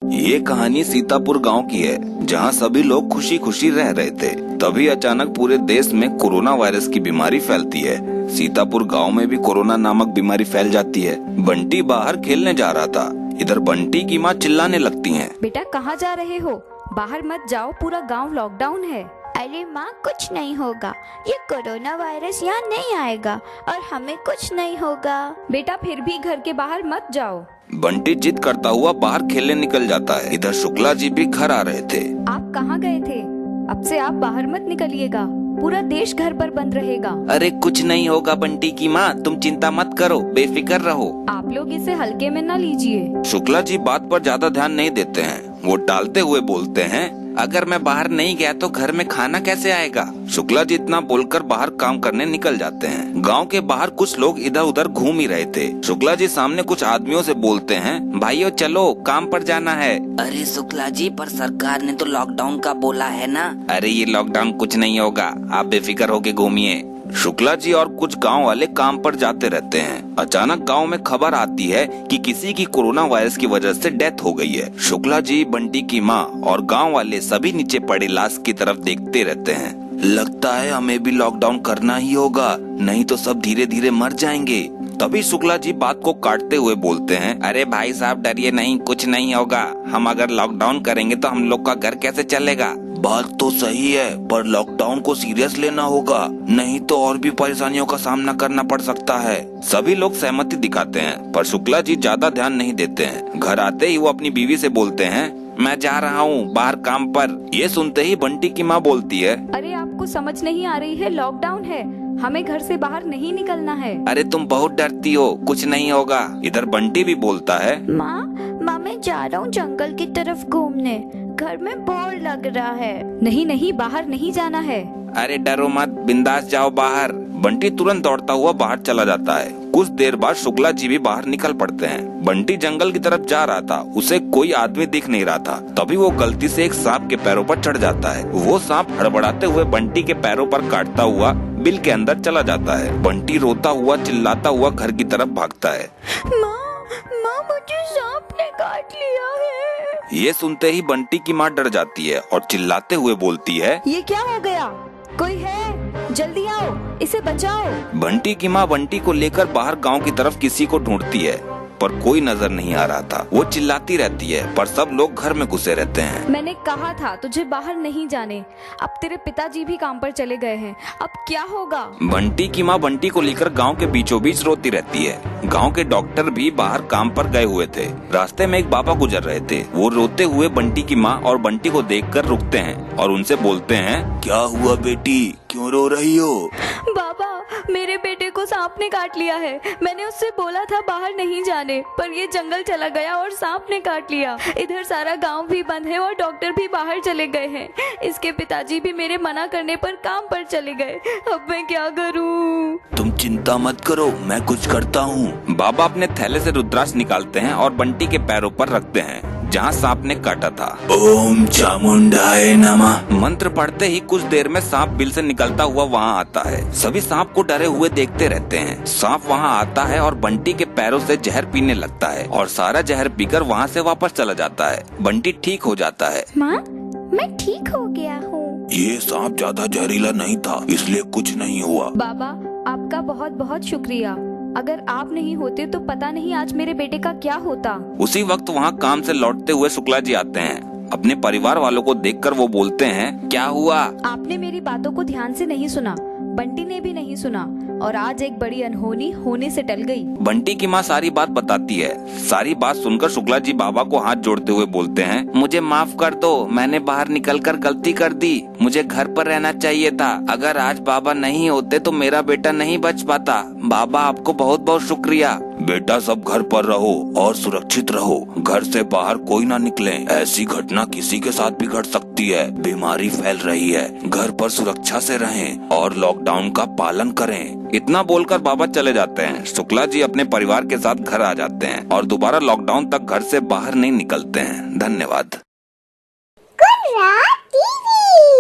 ये कहानी सीतापुर गांव की है, जहां सभी लोग खुशी खुशी रह रहे थे। तभी अचानक पूरे देश में कोरोना वायरस की बीमारी फैलती है। सीतापुर गांव में भी कोरोना नामक बीमारी फैल जाती है। बंटी बाहर खेलने जा रहा था, इधर बंटी की माँ चिल्लाने लगती है, बेटा कहाँ जा रहे हो? बाहर मत जाओ, पूरा गांव लॉकडाउन है। अरे माँ, कुछ नहीं होगा, ये कोरोना वायरस यहाँ नहीं आएगा और हमें कुछ नहीं होगा। बेटा फिर भी घर के बाहर मत जाओ। बंटी जिद करता हुआ बाहर खेलने निकल जाता है। इधर शुक्ला जी भी घर आ रहे थे। आप कहाँ गए थे? अब से आप बाहर मत निकलिएगा, पूरा देश घर पर बंद रहेगा। अरे कुछ नहीं होगा बंटी की माँ, तुम चिंता मत करो, बेफिक्र रहो। आप लोग इसे हल्के में न लीजिए। शुक्ला जी बात पर ज्यादा ध्यान नहीं देते हैं। वो टालते हुए बोलते हैं, अगर मैं बाहर नहीं गया तो घर में खाना कैसे आएगा? शुक्ला जी इतना बोलकर बाहर काम करने निकल जाते हैं। गांव के बाहर कुछ लोग इधर उधर घूम ही रहे थे। शुक्ला जी सामने कुछ आदमियों से बोलते हैं, भाइयों चलो काम पर जाना है। अरे शुक्ला जी, पर सरकार ने तो लॉकडाउन का बोला है ना। अरे ये लॉकडाउन कुछ नहीं होगा, आप बेफिक्र होके घूमिए। शुक्ला जी और कुछ गांव वाले काम पर जाते रहते हैं। अचानक गांव में खबर आती है कि किसी की कोरोना वायरस की वजह से डेथ हो गई है। शुक्ला जी, बंटी की माँ और गांव वाले सभी नीचे पड़ी लाश की तरफ देखते रहते हैं। लगता है हमें भी लॉकडाउन करना ही होगा, नहीं तो सब धीरे धीरे मर जाएंगे। तभी शुक्ला जी बात को काटते हुए बोलते हैं, अरे भाई साहब डरिए नहीं, कुछ नहीं होगा। हम अगर लॉकडाउन करेंगे तो हम लोग का घर कैसे चलेगा? बात तो सही है, पर लॉकडाउन को सीरियस लेना होगा, नहीं तो और भी परेशानियों का सामना करना पड़ सकता है। सभी लोग सहमति दिखाते हैं, पर शुक्ला जी ज्यादा ध्यान नहीं देते हैं। घर आते ही वो अपनी बीवी से बोलते हैं, मैं जा रहा हूँ बाहर काम पर। ये सुनते ही बंटी की माँ बोलती है, अरे आपको समझ नहीं आ रही है, लॉकडाउन है, हमें घर से बाहर नहीं निकलना है। अरे तुम बहुत डरती हो, कुछ नहीं होगा। इधर बंटी भी बोलता है, माँ मैं जा रहा हूँ जंगल की तरफ घूमने, घर में बोर लग रहा है। नहीं नहीं, बाहर नहीं जाना है। अरे डरो मत, बिंदास जाओ बाहर। बंटी तुरंत दौड़ता हुआ बाहर चला जाता है। कुछ देर बाद शुक्ला जी भी बाहर निकल पड़ते हैं। बंटी जंगल की तरफ जा रहा था, उसे कोई आदमी दिख नहीं रहा था। तभी वो गलती से एक सांप के पैरों पर चढ़ जाता है। वो सांप हड़बड़ाते हुए बंटी के पैरों पर काटता हुआ बिल के अंदर चला जाता है। बंटी रोता हुआ चिल्लाता हुआ घर की तरफ भागता है। माँ मुझे सांप ने काट लिया है। ये सुनते ही बंटी की माँ डर जाती है और चिल्लाते हुए बोलती है, ये क्या हो गया? कोई है? जल्दी आओ, इसे बचाओ। बंटी की माँ बंटी को लेकर बाहर गांव की तरफ किसी को ढूंढती है, पर कोई नजर नहीं आ रहा था। वो चिल्लाती रहती है, पर सब लोग घर में घुसे रहते हैं। मैंने कहा था तुझे बाहर नहीं जाने। अब तेरे पिताजी भी काम पर चले गए हैं, अब क्या होगा? बंटी की माँ बंटी को लेकर गांव के बीचों बीच रोती रहती है। गांव के डॉक्टर भी बाहर काम पर गए हुए थे। रास्ते में एक बाबा गुजर रहे थे। वो रोते हुए बंटी की माँ और बंटी को देखकर रुकते हैं और उनसे बोलते हैं, क्या हुआ बेटी, क्यों रो रही हो? बाबा, मेरे बेटे को सांप ने काट लिया है। मैंने उससे बोला था बाहर नहीं जाने, पर ये जंगल चला गया और सांप ने काट लिया। इधर सारा गांव भी बंद है और डॉक्टर भी बाहर चले गए हैं। इसके पिताजी भी मेरे मना करने पर काम पर चले गए। अब मैं क्या करूं? तुम चिंता मत करो, मैं कुछ करता हूँ। बाबा अपने थैले से रुद्राक्ष निकालते हैं और बंटी के पैरों पर रखते हैं जहाँ सांप ने काटा था। ओम चामुंडाय नमः मंत्र पढ़ते ही कुछ देर में सांप बिल से निकलता हुआ वहाँ आता है। सभी सांप को डरे हुए देखते रहते हैं। सांप वहाँ आता है और बंटी के पैरों से जहर पीने लगता है और सारा जहर पीकर वहाँ से वापस चला जाता है। बंटी ठीक हो जाता है। माँ, मैं ठीक हो गया हूँ। ये सांप ज्यादा जहरीला नहीं था, इसलिए कुछ नहीं हुआ। बाबा, आपका बहुत बहुत शुक्रिया। अगर आप नहीं होते तो पता नहीं आज मेरे बेटे का क्या होता। उसी वक्त वहाँ काम से लौटते हुए शुक्ला जी आते हैं। अपने परिवार वालों को देखकर वो बोलते हैं, क्या हुआ? आपने मेरी बातों को ध्यान से नहीं सुना, बंटी ने भी नहीं सुना और आज एक बड़ी अनहोनी होने से टल गई। बंटी की माँ सारी बात बताती है। सारी बात सुनकर शुक्ला जी बाबा को हाथ जोड़ते हुए बोलते हैं, मुझे माफ कर दो, मैंने बाहर निकलकर गलती कर दी। मुझे घर पर रहना चाहिए था। अगर आज बाबा नहीं होते तो मेरा बेटा नहीं बच पाता। बाबा आपको बहुत बहुत शुक्रिया। बेटा सब घर पर रहो और सुरक्षित रहो, घर से बाहर कोई ना निकले। ऐसी घटना किसी के साथ भी घट सकती है, बीमारी फैल रही है, घर पर सुरक्षा से रहें और लॉकडाउन का पालन करें। इतना बोलकर बाबा चले जाते हैं। शुक्ला जी अपने परिवार के साथ घर आ जाते हैं और दोबारा लॉकडाउन तक घर से बाहर नहीं निकलते हैं। धन्यवाद। टीवी